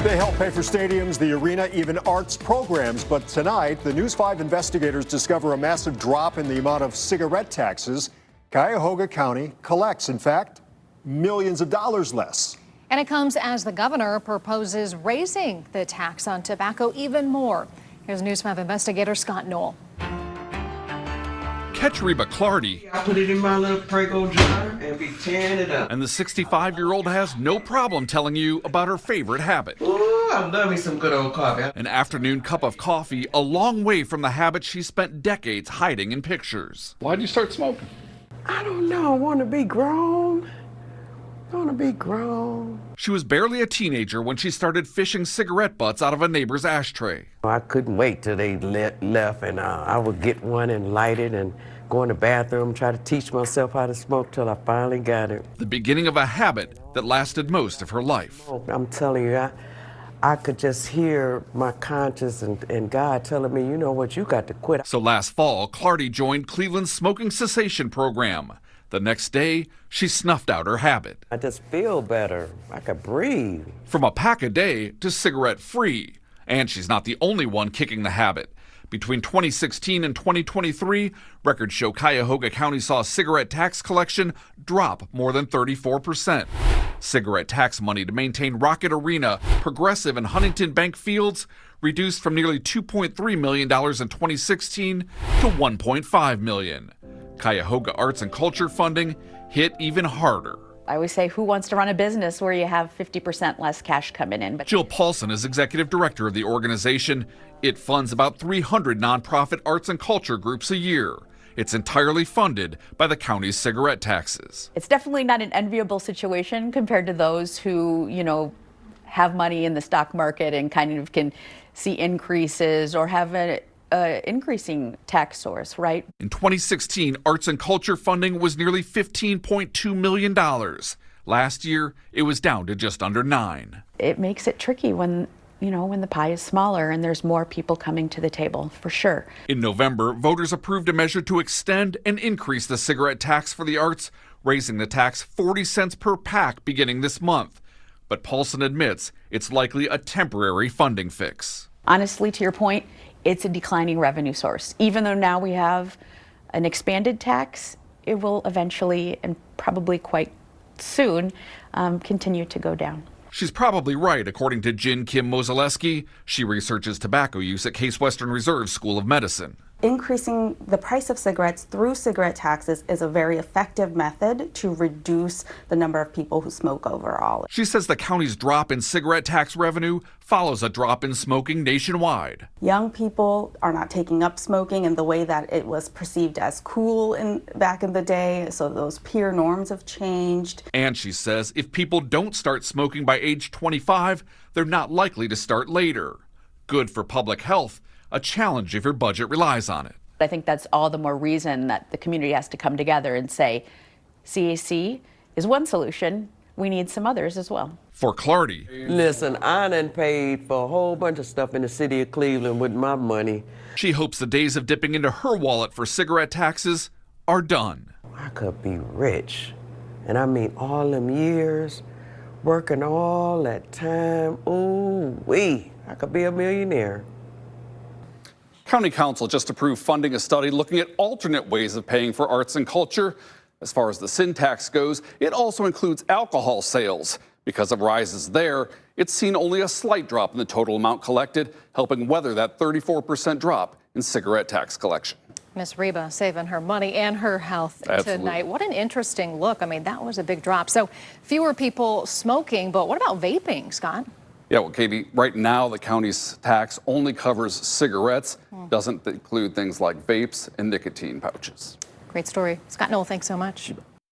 They help pay for stadiums, the arena, even arts programs. But tonight, the News 5 investigators discover a massive drop in the amount of cigarette taxes Cuyahoga County collects. In fact, millions of dollars less. And it comes as the governor proposes raising the tax on tobacco even more. Here's News 5 investigator Scott Knoll. Catch Reba Clardy. I put it in my little Prego jar and be tearing it up. And the 65-year-old has no problem telling you about her favorite habit. Ooh, I love me some good old coffee. An afternoon cup of coffee, a long way from the habit she spent decades hiding in pictures. Why'd you start smoking? I don't know. I want to be grown. I want to be grown. She was barely a teenager when she started fishing cigarette butts out of a neighbor's ashtray. I couldn't wait till they left, and I would get one and light it and go in the bathroom, try to teach myself how to smoke till I finally got it. The beginning of a habit that lasted most of her life. I'm telling you, I could just hear my conscience and God telling me, you know what, you got to quit. So last fall, Clardy joined Cleveland's smoking cessation program. The next day, she snuffed out her habit. I just feel better. I could breathe. From a pack a day to cigarette-free. And she's not the only one kicking the habit. Between 2016 and 2023, records show Cuyahoga County saw cigarette tax collection drop more than 34%. Cigarette tax money to maintain Rocket Arena, Progressive, and Huntington Bank fields reduced from nearly $2.3 million in 2016 to $1.5 million. Cuyahoga arts and culture funding hit even harder. I always say, who wants to run a business where you have 50% less cash coming in? But Jill Paulson is executive director of the organization. It funds about 300 nonprofit arts and culture groups a year. It's entirely funded by the county's cigarette taxes. it's definitely not an enviable situation compared to those who, have money in the stock market and kind of can see increases or have an increasing tax source, right? In 2016, arts and culture funding was nearly $15.2 million. Last year, it was down to just under $9 million. It makes it tricky when the pie is smaller and there's more people coming to the table, for sure. In November, voters approved a measure to extend and increase the cigarette tax for the arts, raising the tax 40 cents per pack beginning this month. But Paulson admits it's likely a temporary funding fix. Honestly, to your point, it's a declining revenue source. Even though now we have an expanded tax, it will eventually, and probably quite soon, continue to go down. She's probably right, according to Jin Kim Mozaleski. She researches tobacco use at Case Western Reserve School of Medicine. Increasing the price of cigarettes through cigarette taxes is a very effective method to reduce the number of people who smoke overall. She says the county's drop in cigarette tax revenue follows a drop in smoking nationwide. Young people are not taking up smoking in the way that it was perceived as cool back in the day, so those peer norms have changed. And she says if people don't start smoking by age 25, they're not likely to start later. Good for public health, a challenge if your budget relies on it. I think that's all the more reason that the community has to come together and say, CAC is one solution, we need some others as well. For Clardy, Listen, I done paid for a whole bunch of stuff in the city of Cleveland with my money. she hopes the days of dipping into her wallet for cigarette taxes are done. I could be rich. And I mean all them years, working all that time, ooh-wee, I could be a millionaire. County Council just approved funding a study looking at alternate ways of paying for arts and culture. As far as the sin tax goes, it also includes alcohol sales. Because of rises there, it's seen only a slight drop in the total amount collected, helping weather that 34% drop in cigarette tax collection. Miss Reba saving her money and her health tonight. What an interesting look. I mean, that was a big drop. So fewer people smoking, but what about vaping, Scott? Yeah, well, Katie, right now the county's tax only covers cigarettes, doesn't include things like vapes and nicotine pouches. Great story. Scott Knoll, thanks so much.